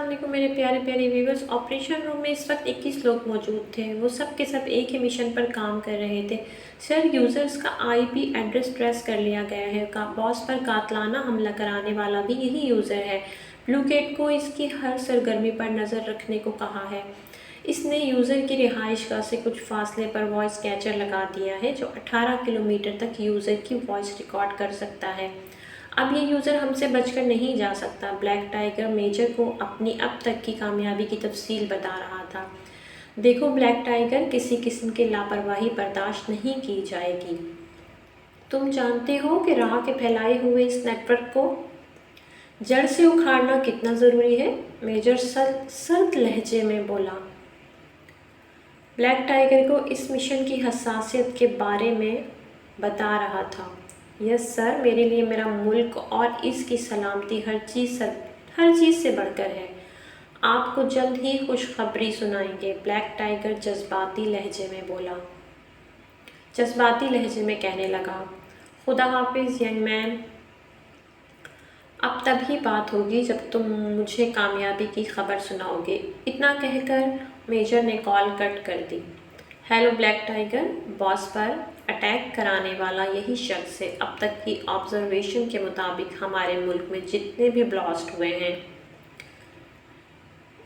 अस्सलाम वालेकुम मेरे प्यारे प्यारे व्यूवर्स। ऑपरेशन रूम में इस वक्त 21 लोग मौजूद थे। वो सब के सब एक ही मिशन पर काम कर रहे थे। सर, यूज़र्स का आईपी एड्रेस ट्रेस कर लिया गया है। बॉस पर कातलाना हमला कराने वाला भी यही यूज़र है। ब्लू कैट को इसकी हर सरगर्मी पर नज़र रखने को कहा है। इसने यूज़र की रिहाइशगाह से कुछ फासले पर वॉइस कैचर लगा दिया है जो 18 किलोमीटर तक यूज़र की वॉइस रिकॉर्ड कर सकता है। अब ये यूज़र हमसे बचकर नहीं जा सकता। ब्लैक टाइगर मेजर को अपनी अब तक की कामयाबी की तफसील बता रहा था। देखो ब्लैक टाइगर, किसी किस्म की लापरवाही बर्दाश्त नहीं की जाएगी। तुम जानते हो कि राह के फैलाए हुए इस नेटवर्क को जड़ से उखाड़ना कितना ज़रूरी है, मेजर सर्द लहजे में बोला। ब्लैक टाइगर को इस मिशन की हसासियत के बारे में बता रहा था। यस सर, मेरे लिए मेरा मुल्क और इसकी सलामती हर चीज़ से बढ़कर है। आपको जल्द ही खुशखबरी सुनाएंगे, ब्लैक टाइगर जज्बाती लहजे में कहने लगा। खुदा हाफिज़ यंग मैन, अब तभी बात होगी जब तुम मुझे कामयाबी की खबर सुनाओगे। इतना कहकर मेजर ने कॉल कट कर दी। हेलो ब्लैक टाइगर, बॉस पर अटैक कराने वाला यही शख्स है। अब तक की ऑब्जर्वेशन के मुताबिक हमारे मुल्क में जितने भी ब्लास्ट हुए हैं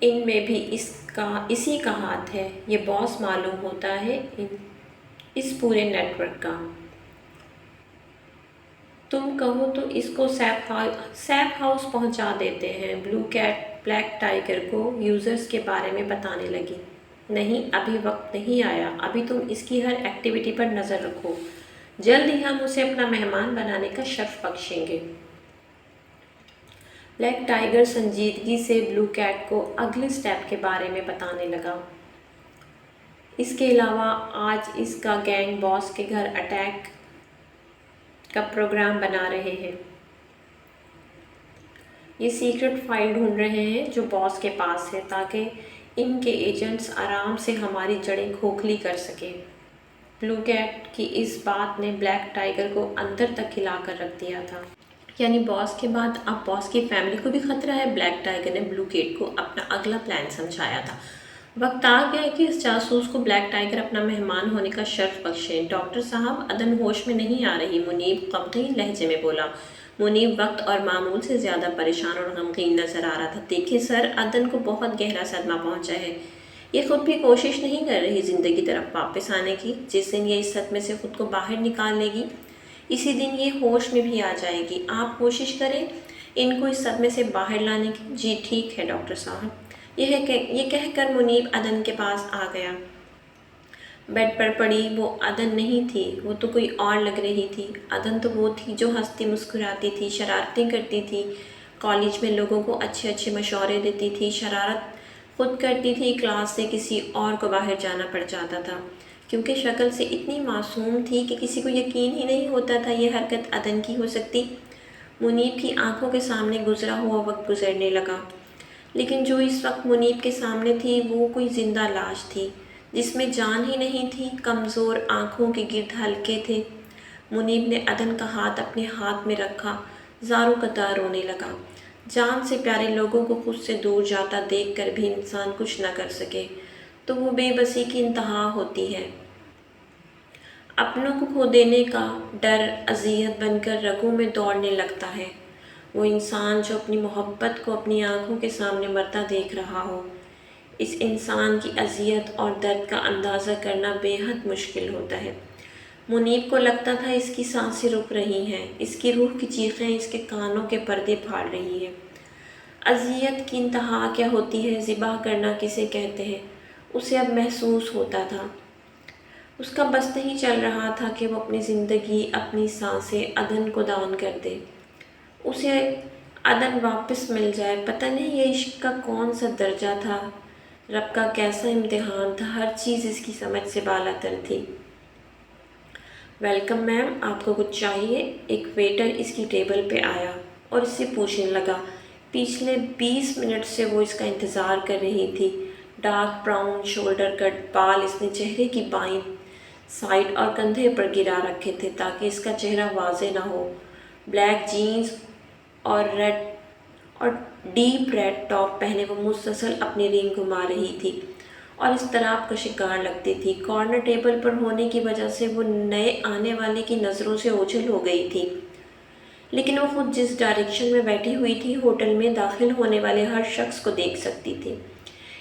इनमें भी इसी का हाथ है। ये बॉस मालूम होता है इस पूरे नेटवर्क का। तुम कहो तो इसको सैफ हाउस पहुंचा देते हैं। ब्लैक टाइगर को यूज़र्स के बारे में बताने लगी। नहीं, अभी वक्त नहीं आया। अभी तुम इसकी हर एक्टिविटी पर नज़र रखो। जल्द ही हम उसे अपना मेहमान बनाने का शर्फ बख्शेंगे। ब्लैक टाइगर संजीदगी से ब्लू कैट को अगले स्टेप के बारे में बताने लगा। इसके अलावा आज इसका गैंग बॉस के घर अटैक का प्रोग्राम बना रहे हैं। ये सीक्रेट फाइल ढूंढ रहे हैं जो बॉस के पास है, ताकि इनके एजेंट्स आराम से हमारी जड़ें खोखली कर सकें। ब्लू कैट की इस बात ने ब्लैक टाइगर को अंदर तक हिलाकर रख दिया था। यानी बॉस के बाद अब बॉस की फैमिली को भी खतरा है। ब्लैक टाइगर ने ब्लू कैट को अपना अगला प्लान समझाया था। वक्त आ गया है कि इस जासूस को ब्लैक टाइगर अपना मेहमान होने का शर्फ बख्शे। डॉक्टर साहब, अदन होश में नहीं आ रही, मुनीब गमगीन लहजे में बोला। मुनीब वक्त और मामूल से ज़्यादा परेशान और गमगीन नजर आ रहा था। देखिए सर, अदन को बहुत गहरा सदमा पहुंचा है। ये खुद भी कोशिश नहीं कर रही ज़िंदगी की तरफ वापस आने की। जिस दिन ये इस सदमे से खुद को बाहर निकाल लेगी, इसी दिन ये होश में भी आ जाएगी। आप कोशिश करें इनको इस सदमे से बाहर लाने की। जी ठीक है डॉक्टर साहब। ये कहकर मुनीब अदन के पास आ गया। बेड पर पड़ी वो अदन नहीं थी, वो तो कोई और लग रही थी। अदन तो वो थी जो हंसती मुस्कुराती थी, शरारतें करती थी, कॉलेज में लोगों को अच्छे अच्छे मशवरे देती थी, शरारत खुद करती थी, क्लास से किसी और को बाहर जाना पड़ जाता था क्योंकि शक्ल से इतनी मासूम थी कि किसी को यकीन ही नहीं होता था ये हरकत अदन की हो सकती। मुनीब की आंखों के सामने गुजरा हुआ वक्त गुजरने लगा, लेकिन जो इस वक्त मुनीब के सामने थी वो कोई जिंदा लाश थी जिसमें जान ही नहीं थी। कमज़ोर आंखों के गिर्द हल्के थे। मुनीब ने अदन का हाथ अपने हाथ में रखा, ज़ारो कतार रोने लगा। जान से प्यारे लोगों को खुद से दूर जाता देखकर भी इंसान कुछ न कर सके तो वो बेबसी की इंतहा होती है। अपनों को खो देने का डर अज़ियत बनकर रगों में दौड़ने लगता है। वो इंसान जो अपनी मोहब्बत को अपनी आंखों के सामने मरता देख रहा हो, इस इंसान की अज़ियत और दर्द का अंदाज़ा करना बेहद मुश्किल होता है। मुनीब को लगता था इसकी सांसें रुक रही हैं, इसकी रूह की चीखें इसके कानों के पर्दे फाड़ रही हैं। अज़ियत की इंतहा क्या होती है, ज़िबा करना किसे कहते हैं, उसे अब महसूस होता था। उसका बस नहीं चल रहा था कि वो अपनी ज़िंदगी, अपनी सांसें अदन को दान कर दे, उसे अदन वापस मिल जाए। पता नहीं ये इश्क का कौन सा दर्जा था, रब का कैसा इम्तिहान था। हर चीज़ इसकी समझ से बालातर थी। वेलकम मैम, आपको कुछ चाहिए? एक वेटर इसकी टेबल पे आया और इससे पूछने लगा। पिछले 20 मिनट से वो इसका इंतज़ार कर रही थी। डार्क ब्राउन शोल्डर कट बाल इसने चेहरे की बाईं साइड और कंधे पर गिरा रखे थे ताकि इसका चेहरा वाज़े ना हो। ब्लैक जीन्स और ڈیپ ریڈ ٹاپ پہنے وہ مسلسل اپنی رنگ گھما رہی تھی اور اضطراب کا شکار لگتی تھی۔ کارنر ٹیبل پر ہونے کی وجہ سے وہ نئے آنے والے کی نظروں سے اوجھل ہو گئی تھی، لیکن وہ خود جس ڈائریکشن میں بیٹھی ہوئی تھی ہوٹل میں داخل ہونے والے ہر شخص کو دیکھ سکتی تھی۔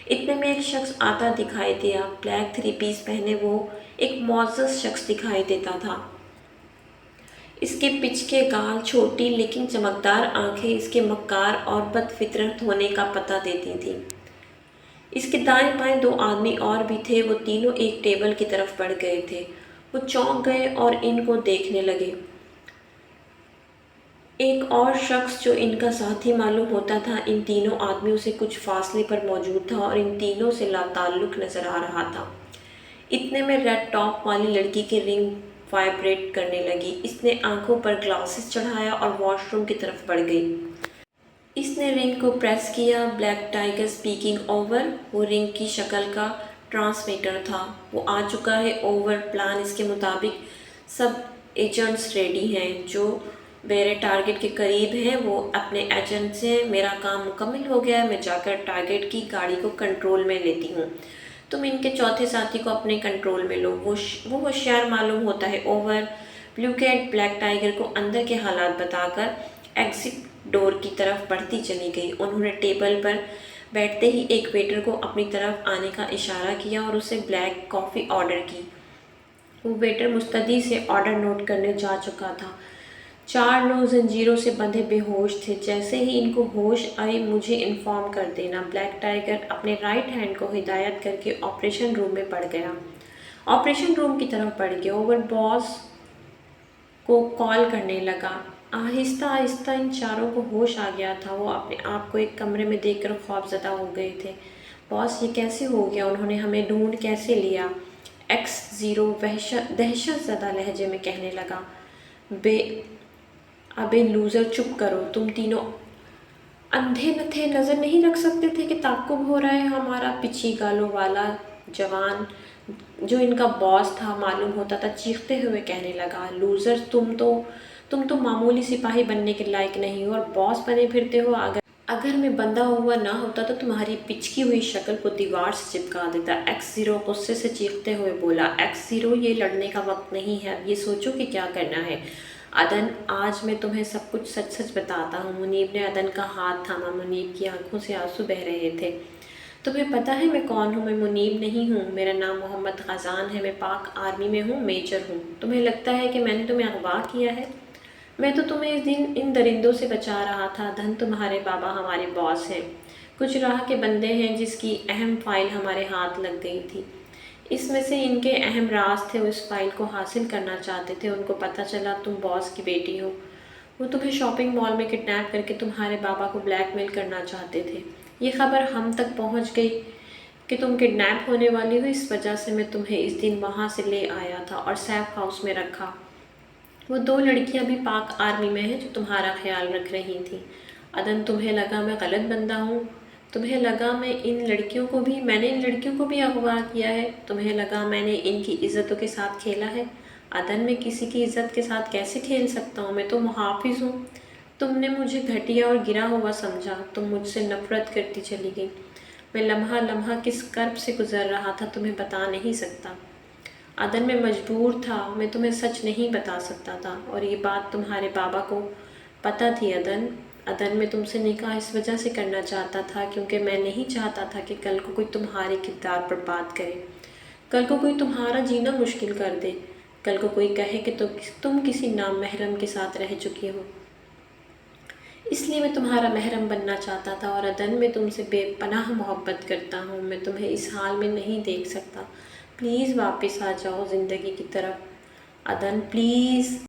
اتنے میں ایک شخص آتا دکھائی دیا۔ بلیک 3 پیس پہنے وہ ایک معزز شخص دکھائی دیتا تھا۔ اس کے پچ کے گال، چھوٹی لیکن چمکدار آنکھیں اس کے مکار اور بد فطرت ہونے کا پتہ دیتی تھیں۔ اس کے دائیں بائیں 2 آدمی اور بھی تھے، وہ تینوں ایک ٹیبل کی طرف بڑھ گئے تھے۔ وہ چونک گئے اور ان کو دیکھنے لگے۔ ایک اور شخص جو ان کا ساتھی معلوم ہوتا تھا ان تینوں آدمیوں سے کچھ فاصلے پر موجود تھا اور ان تینوں سے لا تعلق نظر آ رہا تھا۔ اتنے میں ریڈ ٹاپ والی لڑکی کی رنگ وائبریٹ کرنے لگی۔ اس نے آنکھوں پر گلاسز چڑھایا اور واش روم کی طرف بڑھ گئی۔ اس نے رنگ کو پریس کیا۔ Black tiger speaking over. وہ رنگ کی شکل کا ٹرانسمیٹر تھا۔ وہ آ چکا ہے اوور۔ پلان اس کے مطابق سب ایجنٹس ریڈی ہیں جو میرے ٹارگٹ کے قریب ہیں، وہ اپنے ایجنٹ سے میرا کام مکمل ہو گیا ہے، میں جا کر ٹارگٹ کی گاڑی کو کنٹرول میں لیتی ہوں، تم ان کے چوتھے ساتھی کو اپنے کنٹرول میں لو۔ وہ ہوشیار معلوم ہوتا ہے اوور۔ بلو کیٹ بلیک ٹائیگر کو اندر کے حالات بتا کر ایگزٹ ڈور کی طرف بڑھتی چلی گئی۔ انہوں نے ٹیبل پر بیٹھتے ہی ایک ویٹر کو اپنی طرف آنے کا اشارہ کیا اور اسے بلیک کافی آرڈر کی۔ وہ ویٹر مستعدی سے آرڈر نوٹ کرنے جا چکا تھا۔ 4 لوگ زنجیروں سے بندھے بے ہوش تھے۔ جیسے ہی ان کو ہوش آئی مجھے انفارم کر دینا۔ بلیک ٹائیگر اپنے رائٹ ہینڈ کو ہدایت کر کے آپریشن روم میں بڑھ گیا۔ آپریشن روم کی طرف بڑھ گیا۔ اوور باس کو کال کرنے لگا۔ آہستہ آہستہ ان چاروں کو ہوش آ گیا تھا۔ وہ اپنے آپ کو ایک کمرے میں دیکھ کر خوفزدہ ہو گئے تھے۔ باس یہ کیسے ہو گیا؟ انہوں نے ہمیں ڈھونڈ کیسے لیا؟ X0 دہشت زدہ لہجے میں کہنے لگا۔ ابے لوزر چپ کرو، تم تینوں اندھے نہ تھے، نظر نہیں رکھ سکتے تھے کہ تعاقب ہو رہا ہے؟ ہمارا پچھی گالوں والا جوان جو ان کا باس تھا معلوم ہوتا تھا چیختے ہوئے کہنے لگا، لوزر تم تو معمولی سپاہی بننے کے لائق نہیں ہو اور باس بنے پھرتے ہو۔ اگر میں بندھا ہوا نہ ہوتا تو تمہاری پچکی ہوئی شکل کو دیوار سے چپکا دیتا۔ X0 غصے سے چیختے ہوئے بولا۔ X0 یہ لڑنے کا وقت نہیں ہے، اب یہ سوچو کہ کیا کرنا ہے۔ عدن، آج میں تمہیں سب کچھ سچ سچ بتاتا ہوں۔ منیب نے عدن کا ہاتھ تھاما۔ منیب کی آنکھوں سے آنسو بہہ رہے تھے۔ تمہیں پتہ ہے میں کون ہوں؟ میں منیب نہیں ہوں، میرا نام محمد غازان ہے، میں پاک آرمی میں ہوں، میجر ہوں۔ تمہیں لگتا ہے کہ میں نے تمہیں اغوا کیا ہے؟ میں تو تمہیں اس دن ان درندوں سے بچا رہا تھا۔ عدن، تمہارے بابا ہمارے باس ہیں، کچھ راہ کے بندے ہیں جس کی اہم فائل ہمارے ہاتھ لگ گئی تھی۔ اس میں سے ان کے اہم راز تھے، وہ اس فائل کو حاصل کرنا چاہتے تھے۔ ان کو پتہ چلا تم باس کی بیٹی ہو، وہ تمہیں شاپنگ مال میں کڈنیپ کر کے تمہارے بابا کو بلیک میل کرنا چاہتے تھے۔ یہ خبر ہم تک پہنچ گئی کہ تم کڈنیپ ہونے والی ہو، اس وجہ سے میں تمہیں اس دن وہاں سے لے آیا تھا اور سیف ہاؤس میں رکھا۔ وہ 2 لڑکیاں بھی پاک آرمی میں ہیں جو تمہارا خیال رکھ رہی تھیں۔ عدن، تمہیں لگا میں غلط بندہ ہوں؟ تمہیں لگا میں نے ان لڑکیوں کو بھی اغوا کیا ہے؟ تمہیں لگا میں نے ان کی عزتوں کے ساتھ کھیلا ہے؟ عدن، میں کسی کی عزت کے ساتھ کیسے کھیل سکتا ہوں؟ میں تو محافظ ہوں۔ تم نے مجھے گھٹیا اور گرا ہوا سمجھا، تم مجھ سے نفرت کرتی چلی گئی۔ میں لمحہ لمحہ کس کرب سے گزر رہا تھا تمہیں بتا نہیں سکتا۔ عدن، میں مجبور تھا، میں تمہیں سچ نہیں بتا سکتا تھا، اور یہ بات تمہارے بابا کو پتہ تھی۔ عدن، میں تم سے نکاح اس وجہ سے کرنا چاہتا تھا کیونکہ میں نہیں چاہتا تھا کہ کل کو کوئی تمہارے کردار پر بات کرے، کل کو کوئی تمہارا جینا مشکل کر دے، کل کو کوئی کہے کہ تم کسی نام محرم کے ساتھ رہ چکی ہو۔ اس لیے میں تمہارا محرم بننا چاہتا تھا۔ اور عدن، میں تم سے بے پناہ محبت کرتا ہوں، میں تمہیں اس حال میں نہیں دیکھ سکتا، پلیز واپس آ جاؤ زندگی کی طرف۔ عدن، پلیز۔